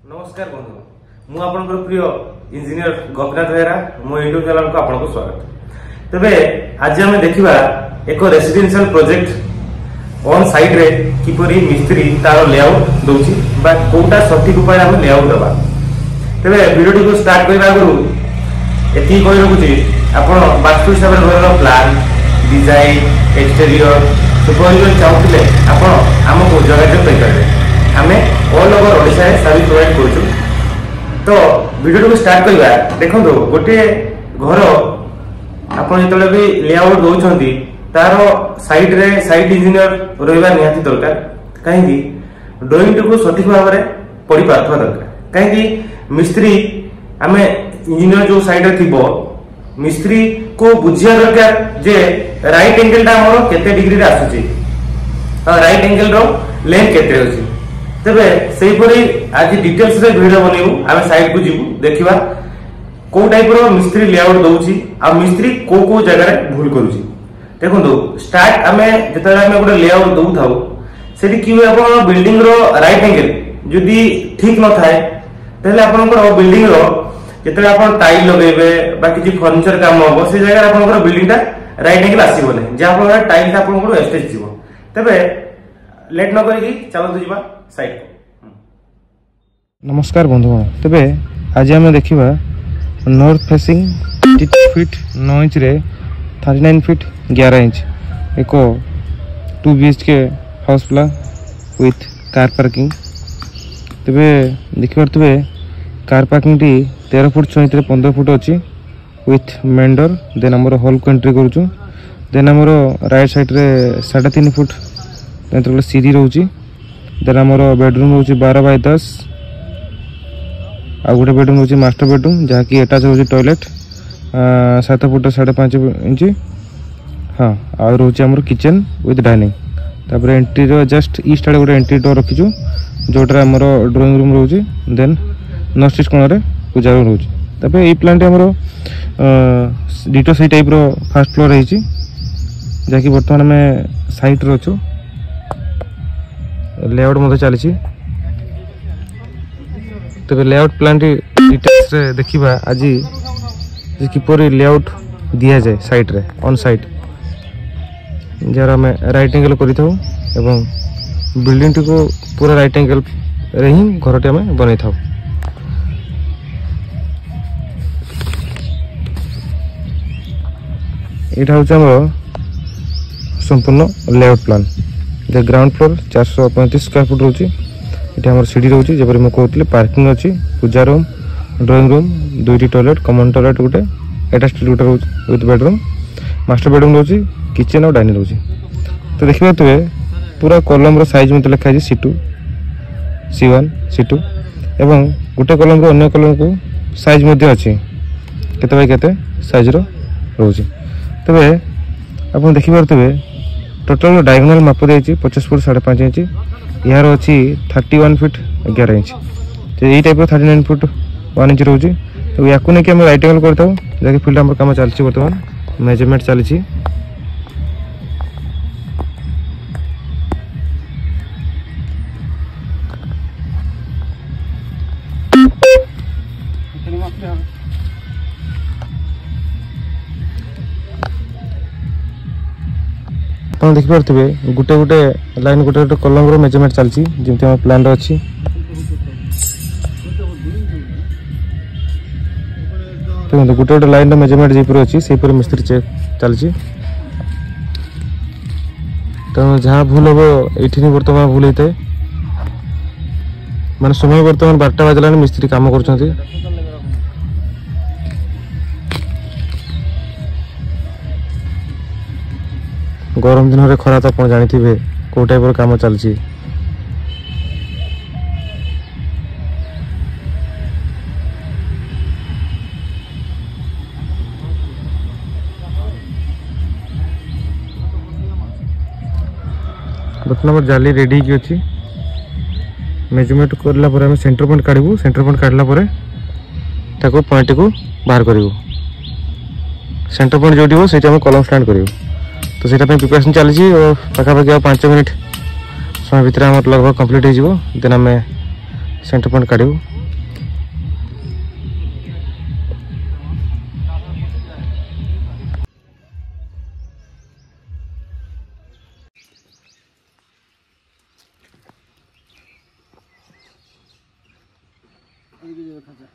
नमस्कार बंधु मु आपनकर प्रिय इंजीनियर गोपीनाथ बेहरा मो यूट्यूब चैनल को आपनको स्वागत। तबे आज हम देखिबा एक रेसिडेंशियल प्रोजेक्ट ऑन साइड रे किपरि मिस्त्री तार लेआउट दोछि बा कोटा सठिक उपाय हम लेआउट दबा। तबे वीडियो को स्टार्ट करबा गुरु एति कहि रखुछि आपण वास्तु हिसाब रे घरर प्लान डिजाइन एक्सटीरियर सुपरवाइजर चाहूतिले आपण हमको जगह पे करबे आमे ऑल ओवर ओडिशा रे सर्विस प्रोवाइड करछु। तो वीडियो को स्टार्ट करबा देखंतो गोटे घर आपण जेतले भी लेआउट दोछंती तारो साइड रे साइड इंजीनियर रहबा निहाती दरकार काहेकि ड्राइंग को सठिक भाव रे पढ़ी पाथवा दरकार काहेकि मिस्त्री आमे इंजीनियर जो साइड रे थिबो मिस्त्री को बुझिया दरकार जे राइट एंगल ता हमरो केते डिग्री रे आसुची राइट एंगल रो लेंथ केते होची। तबे सेही परी आज डिटेल्स रे वीडियो बनेबू आमे साइड को जीवू देखिबा को टाइप रो मिस्त्री लेआउट दोउची आ मिस्त्री को जगह रे भूल करूची। देखंतु स्टार्ट आमे जेतले आमे गोटे लेआउट दउ थाउ सेठी कि आपण बिल्डिंग रो राइट एंगल जदी ठीक न थाए तले आपनकर बिल्डिंग रो जेतले आपण टाइल लगेबे बा किछि फर्नीचर काम होबो से जगह आपनकर बिल्डिंग ता राइट एंगल आसीबो नै जे आपनकर टाइल ता आपनकर वेस्टेज जीवो। तबे लेट न करी चलो जिबा साइड को। नमस्कार बंधुगण तेबे आज आम देखा नॉर्थ फेसिंग 32 फीट 9 इंच रे 39 फीट 11 इंच एक 2 BHK house plan with car parking. तेबे देखिए तेबे car parking T 13 foot 6 inch रे 15 फुट अच्छी विथ मेन डोर। देन आमर हॉल को एंट्री करूँ। देन आमर राइट साइड रे 3.5 फुट सीढ़ी रोची। देन आमर बेडरूम रोची 12 बाय 10 आ गोटे बेडरूम रोची मास्टर बेडरूम जहाँकि अटैच रोची टॉयलेट 7 फुट 5.5 इंच हाँ आ रोची आमर किचन विथ डाइनिंग। तापर एंट्री रो जस्ट ईस्ट आड़े गोटे एंट्री डोर रखीचु जोटा आमर ड्राइंग रूम रोची। देन नॉर्थ ईस्ट कोण पूजा रूम रोची। तापर ए प्लांट आमर डिटो सी टाइप रो फर्स्ट फ्लोर रही जहाँकि बर्तमान आम साइट रे अच्छु लेआउट मत चली। तबे लेआउट प्लान डिटेल्स रे देखिबा आज किपर लेआउट दिया जाए साइड रे ऑन साइड जार आम राइट एंगल करि थाउ एवं बिल्डिंग टी को पूरा राइट एंगल रे ही घर टी आम बनै थाउ। एटा होछ हमर संपूर्ण लेआउट प्लान। जे ग्राउंड फ्लोर 435 स्क्वायर फुट रोची। ये आम सीढ़ी रोची जपरी मुझे कहते पार्किंग अच्छी पूजा रूम ड्राइंग रूम 2टी टॉयलेट कॉमन टॉयलेट गोटे अटैच्ड गोटे रोच विथ बेडरूम मास्टर बेडरूम रोची किचन और डाइनिंग रोची। तो देखिए तुए पूरा कॉलम रो साइज मत लिखा है C2 C1 C2 एवं गोटे कॉलम रो अन्य कॉलम को साइज मध्य अच्छी केते बाय केते साइज रो रोची। तबे आपन देखि पारतबे टोटल डायगोनल माप देछि 50 फुट 5.5 इंच यार अच्छी 31 फीट 11 इंच। तो यही टाइप 39 फुट 1 इंच रोची। तो या को नहीं राइट एंगल करता हूँ जैसे फील्ड आम कम चलती बर्तमान मेजरमेंट चली। आप देखिपे गोटे गोटे लाइन गोटे गोटे कलम रो मेजरमेंट चलती जमी आम प्लान अच्छी। देखो गोटे गोटे लाइन मेजरमेंट जयपुर अच्छी से मिस्त्री चेक चलती। तेणु जहाँ भूल हम ये बर्तमान भूल होता है मान समय बर्तमान 12टा बाजला मिस्त्री काम कर। गरम दिन में खरा तो आप जानी कौ टाइप काम चलती। बर्तमान जाली रेडी की अच्छी मेजरमेंट करला पर सेंटर पॉइंट काढ़ू। सेंटर पॉइंट काढ़ला पॉइंट को बाहर करूँ। सेंटर पॉइंट जो से कलम स्टैंड करूँ। तो से प्रिपरेशन चली और पाखापाखि 5 मिनट समय भितर लगभग कंप्लीट हो। देन आम सेंटर पॉइंट काढ़ू। ଏଇ ବି ଖାତା